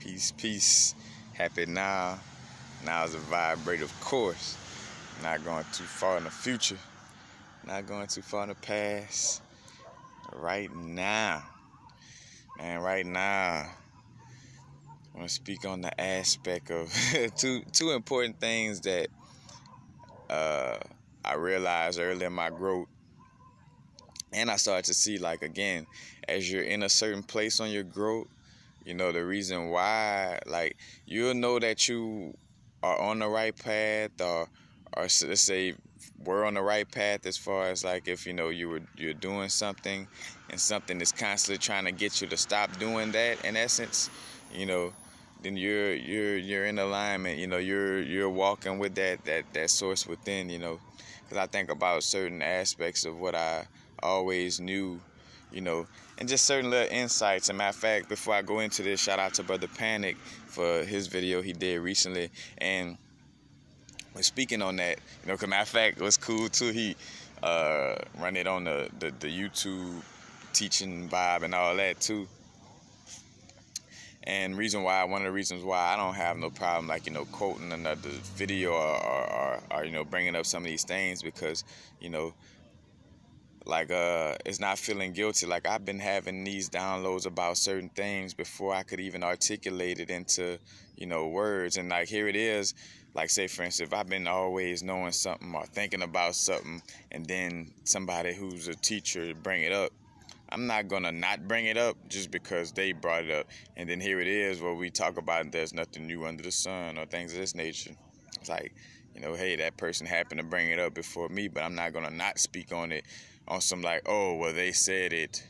Peace, peace. Happy now. Now is a vibrate, of course. Not going too far in the future. Not going too far in the past. Right now. Man, right now. I want to speak on the aspect of two important things that I realized early in my growth. And I started to see, like, again, as you're in a certain place on your growth, you know, the reason why, like, you'll know that you are on the right path, or let's say we're on the right path as far as, like, if, you know, you're doing something and something is constantly trying to get you to stop doing that, in essence, you know, then you're in alignment, you know, you're walking with that source within, you know, because I think about certain aspects of what I always knew, you know, and just certain little insights. As a matter of fact, before I go into this, shout out to Brother Panic for his video he did recently. And when speaking on that, you know, 'cause matter of fact, it was cool too. He run it on the YouTube teaching vibe and all that too. And one of the reasons why I don't have no problem, like, you know, quoting another video or you know, bringing up some of these things, because, you know, like, it's not feeling guilty. Like, I've been having these downloads about certain things before I could even articulate it into, you know, words. And, like, here it is. Like, say, for instance, if I've been always knowing something or thinking about something, and then somebody who's a teacher bring it up, I'm not going to not bring it up just because they brought it up. And then here it is where we talk about there's nothing new under the sun or things of this nature. It's like, you know, hey, that person happened to bring it up before me, but I'm not going to not speak on it on some, like, oh, well, they said it,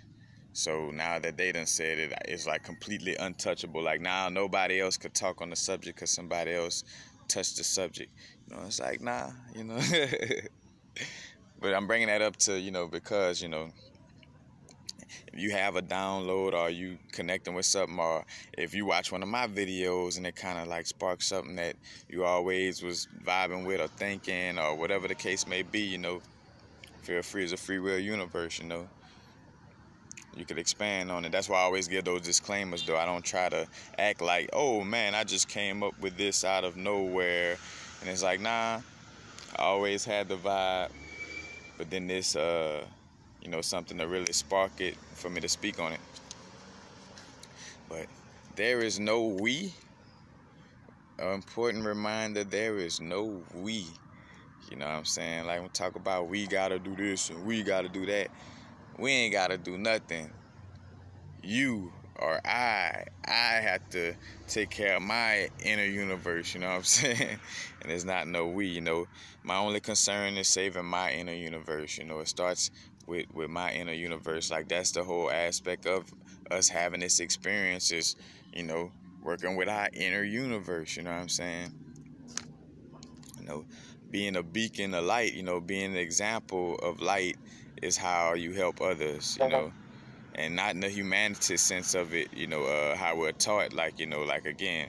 so now that they done said it, it's like completely untouchable. Like, now nobody else could talk on the subject because somebody else touched the subject. You know, it's like, nah, you know. But I'm bringing that up to, you know, because, you know, if you have a download or you connecting with something, or if you watch one of my videos and it kind of like sparks something that you always was vibing with or thinking or whatever the case may be, you know, feel free. It's a free will universe, you know. You could expand on it. That's why I always give those disclaimers, though. I don't try to act like, oh, man, I just came up with this out of nowhere. And it's like, nah, I always had the vibe. But then this, you know, something to really spark it for me to speak on it. But there is no we. An important reminder, there is no we. You know what I'm saying? Like, we talk about we gotta do this and we gotta do that. We ain't gotta do nothing. You or I have to take care of my inner universe, you know what I'm saying? And it's not no we, you know. My only concern is saving my inner universe, you know. It starts with my inner universe. Like, that's the whole aspect of us having this experience, is, you know, working with our inner universe, you know what I'm saying? You know, being a beacon of light, you know, being an example of light is how you help others, you know. And not in the humanity sense of it, you know, how we're taught, like, you know, like, again,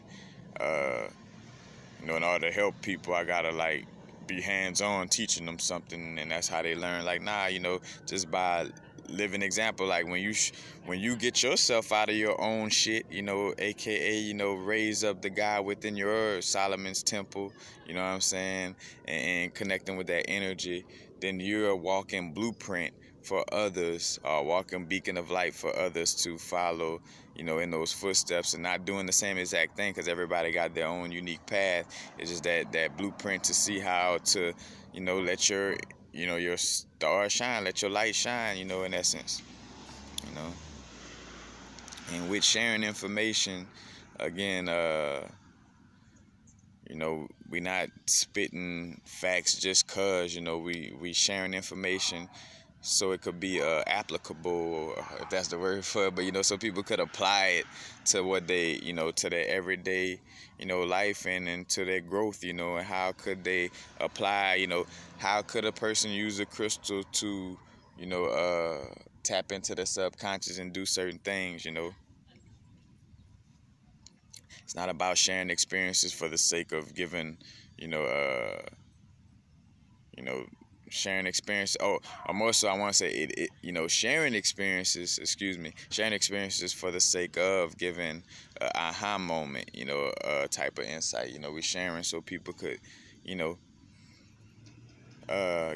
you know, in order to help people, I gotta, like, be hands-on teaching them something, and that's how they learn. Like, nah, you know, just by living example. Like, when you get yourself out of your own shit, you know, aka, you know, raise up the guy within your Solomon's temple, you know what I'm saying, and connecting with that energy, then you're a walking blueprint for others, or walking beacon of light for others to follow, you know, in those footsteps, and not doing the same exact thing, because everybody got their own unique path. It's just that blueprint to see how to, you know, let your, you know, your star shine, let your light shine, you know, in essence, you know. And with sharing information, again, you know, we not spitting facts just cause, you know, we sharing information so it could be applicable, if that's the word for it, but, you know, so people could apply it to what they, you know, to their everyday, you know, life, and to their growth, you know. And how could they apply, you know, how could a person use a crystal to, you know, tap into the subconscious and do certain things, you know. It's not about sharing experiences for the sake of giving, you know, sharing experience, or more so I want to say sharing experiences, sharing experiences for the sake of giving a aha moment, a type of insight. We sharing so people could, you know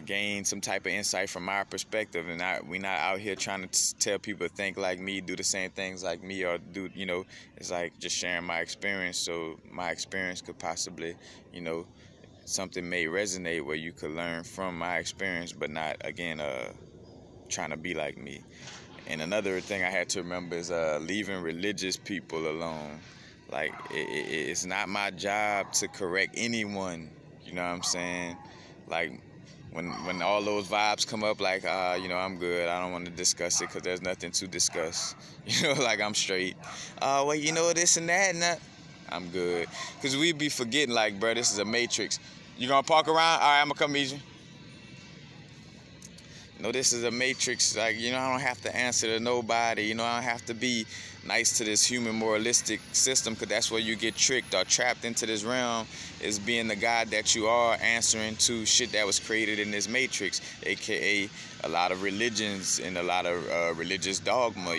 gain some type of insight from our perspective, and we not out here trying to tell people to think like me, do the same things like me, or do, it's like just sharing my experience, so my experience could possibly, something may resonate where you could learn from my experience, but not, again, trying to be like me. And another thing I had to remember is leaving religious people alone. Like, it's not my job to correct anyone, you know what I'm saying? Like, when all those vibes come up, like, I'm good, I don't want to discuss it because there's nothing to discuss. Like, I'm straight. Well, this and that and that. I'm good. Because we be forgetting, like, bro, this is a matrix. You gonna park around? All right, I'm gonna come meet you. This is a matrix. Like, I don't have to answer to nobody. I don't have to be nice to this human moralistic system, because that's where you get tricked or trapped into this realm, is being the God that you are, answering to shit that was created in this matrix, aka a lot of religions and a lot of religious dogma,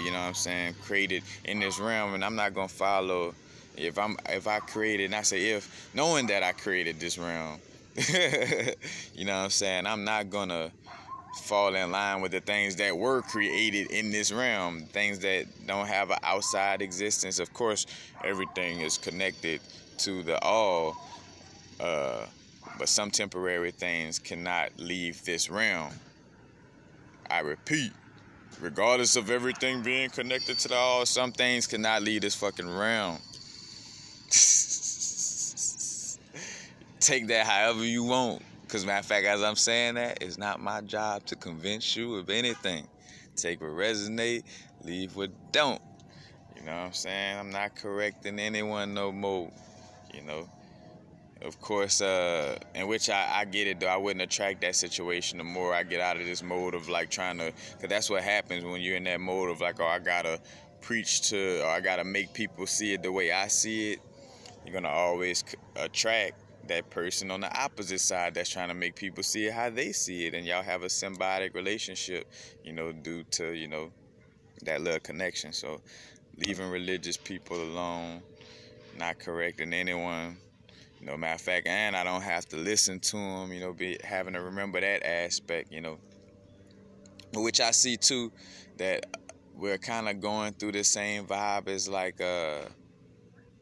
created in this realm. And I'm not gonna follow, if I created, and I say if, knowing that I created this realm, I'm not gonna fall in line with the things that were created in this realm, things that don't have an outside existence. Of course, everything is connected to the all, but some temporary things cannot leave this realm. I repeat, regardless of everything being connected to the all, some things cannot leave this fucking realm. Take that however you want. Because, matter of fact, as I'm saying that, it's not my job to convince you of anything. Take what resonate, leave what don't. You know what I'm saying? I'm not correcting anyone no more. Of course, in which I get it, though. I wouldn't attract that situation the more I get out of this mode of, like, trying to... Because that's what happens when you're in that mode of, like, I got to preach to, or I got to make people see it the way I see it. You're going to always attract that person on the opposite side that's trying to make people see it how they see it, and y'all have a symbiotic relationship, due to, that little connection. So leaving religious people alone, not correcting anyone, matter of fact, and I don't have to listen to them, having to remember that aspect, which I see too, that we're kind of going through the same vibe as, like,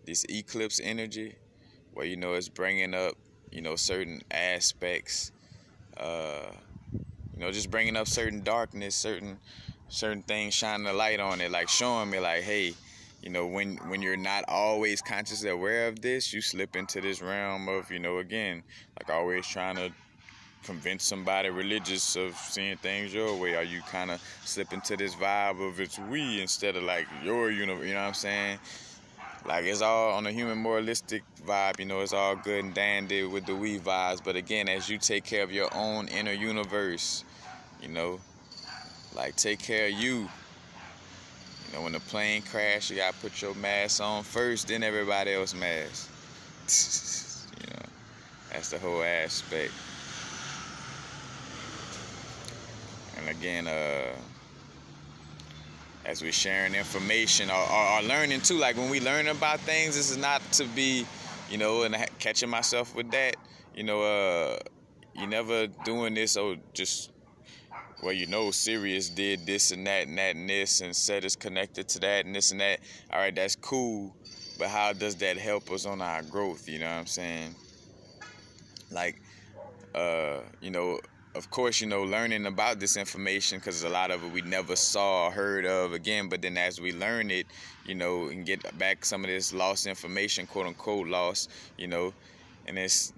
this eclipse energy, where, it's bringing up, certain aspects, just bringing up certain darkness, certain things, shining a light on it, like showing me, like, hey, when you're not always consciously aware of this, you slip into this realm of, again, like, always trying to convince somebody religious of seeing things your way, or you kind of slip into this vibe of it's we instead of, like, your, you know what I'm saying? Like, it's all on a human moralistic vibe, it's all good and dandy with the we vibes. But again, as you take care of your own inner universe, like, take care of you. When the plane crash, you gotta put your mask on first, then everybody else mask. That's the whole aspect. And again, as we're sharing information or learning too, like, when we learn about things, this is not to be, and catching myself with that, you never doing this, just, well, Sirius did this and that and that and this, and said it's connected to that and this and that. All right, that's cool, but how does that help us on our growth? You know what I'm saying? Like, of course, learning about this information, because a lot of it we never saw or heard of again, but then as we learn it, and get back some of this lost information, quote unquote lost, and it's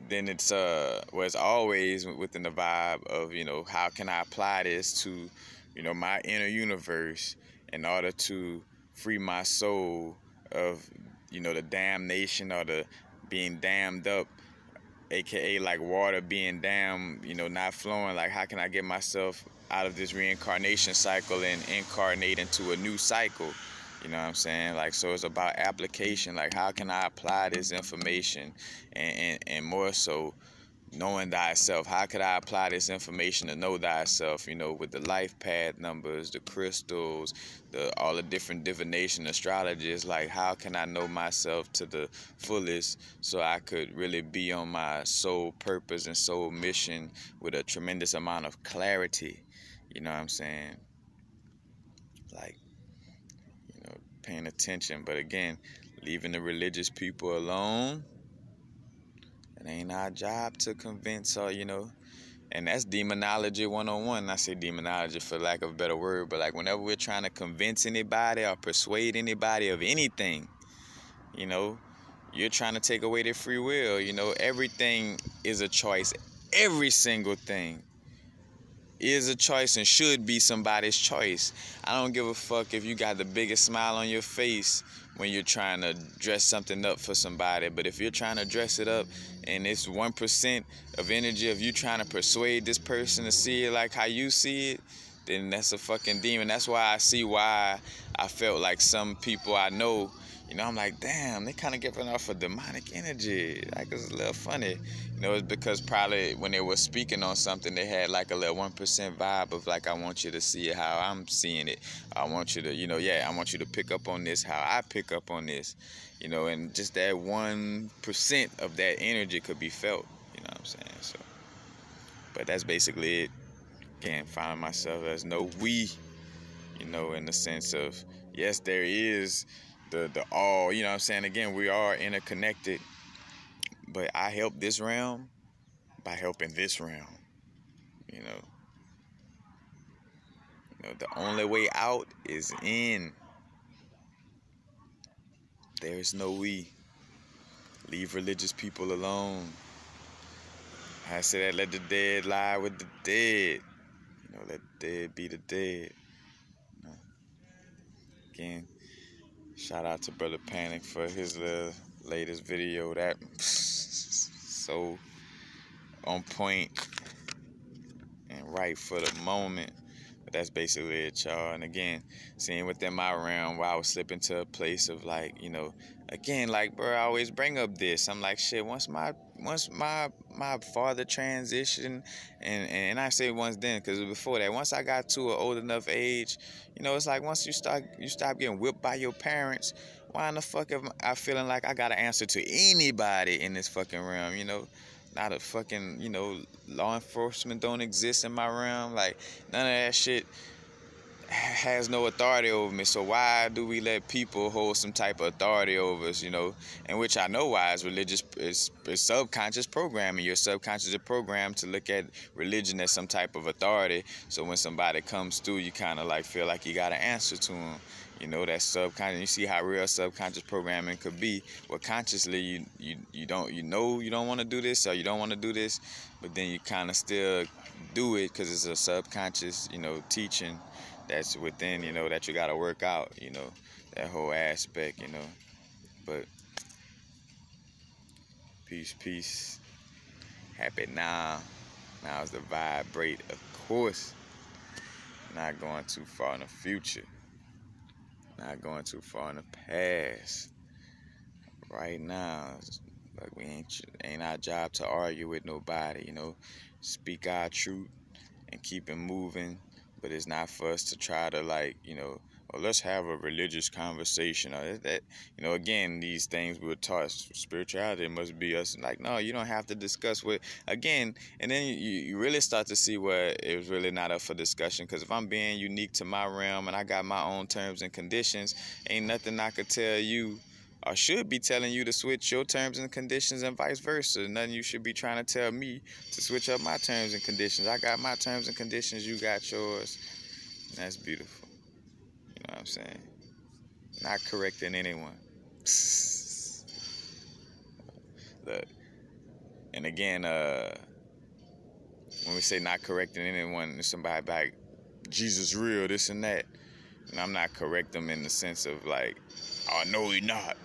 always within the vibe of, how can I apply this to, my inner universe in order to free my soul of, the damnation or the being dammed up, aka like water being damned, not flowing. Like, how can I get myself out of this reincarnation cycle and incarnate into a new cycle? You know what I'm saying? Like, so it's about application. Like, how can I apply this information and more so knowing thyself. How could I apply this information to know thyself? With the life path numbers, the crystals, all the different divination astrologies. Like, how can I know myself to the fullest so I could really be on my soul purpose and soul mission with a tremendous amount of clarity? You know what I'm saying? Like, paying attention. But again, leaving the religious people alone. It ain't our job to convince or, and that's demonology 101. I say demonology for lack of a better word, but like whenever we're trying to convince anybody or persuade anybody of anything, you're trying to take away their free will. Everything is a choice. Every single thing is a choice and should be somebody's choice. I don't give a fuck if you got the biggest smile on your face when you're trying to dress something up for somebody, but if you're trying to dress it up and it's 1% of energy of you trying to persuade this person to see it like how you see it, then that's a fucking demon. That's why I see why I felt like some people I know, I'm like, damn, they kind of giving off a demonic energy. Like, it's a little funny. It's because probably when they were speaking on something, they had like a little 1% vibe of like, I want you to see it how I'm seeing it. I want you to, I want you to pick up on this how I pick up on this. And just that 1% of that energy could be felt. You know what I'm saying? So, but that's basically it. Again, finding myself as no we, in the sense of, yes, there is the all, you know what I'm saying? Again, we are interconnected, but I help this realm by helping this realm. The only way out is in. There is no we. Leave religious people alone. I say that, let the dead lie with the dead. Let the dead be the dead. Again, shout out to Brother Panic for his latest video. That so on point and right for the moment. But that's basically it, y'all. And again, seeing within my realm where I was slipping to a place of like, again, like, bro, I always bring up this. I'm like, shit, once my father transitioned, and I say once then, because before that, once I got to an old enough age, it's like once you stop getting whipped by your parents, why in the fuck am I feeling like I got to answer to anybody in this fucking realm, Not a fucking, law enforcement don't exist in my realm. Like, none of that shit has no authority over me. So why do we let people hold some type of authority over us, And which I know why is religious, is subconscious programming. Your subconscious is programmed to look at religion as some type of authority. So when somebody comes through, you kind of like feel like you got to answer to them. That's subconscious. You see how real subconscious programming could be. Well, consciously, you don't want to do this, or you don't want to do this, but then you kind of still do it because it's a subconscious, teaching that's within, that you got to work out, that whole aspect, But peace. Happy now. Now is the vibrate, of course. Not going too far in the future. Not going too far in the past. Right now, like we ain't our job to argue with nobody, Speak our truth and keep it moving. But it's not for us to try to let's have a religious conversation. Or that, again, these things we were taught, spirituality must be us. Like, no, you don't have to discuss with, again, and then you really start to see where it was really not up for discussion. Because if I'm being unique to my realm and I got my own terms and conditions, ain't nothing I could tell you or should be telling you to switch your terms and conditions and vice versa. Nothing you should be trying to tell me to switch up my terms and conditions. I got my terms and conditions, you got yours. And that's beautiful. You know what I'm saying? Not correcting anyone. Look. And again, when we say not correcting anyone, somebody like, Jesus real, this and that. And I'm not correct them in the sense of like, oh, no, he not.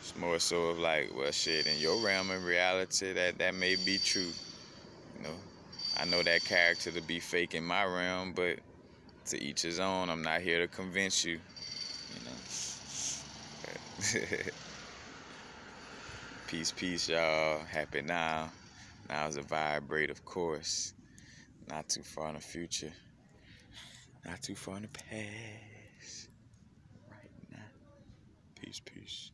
It's more so of like, well, shit, in your realm of reality, that may be true. I know that character to be fake in my realm, but to each his own. I'm not here to convince you, Peace, y'all. Happy now. Now it's a vibrate, of course. Not too far in the future. Not too far in the past. Right now. Peace, peace.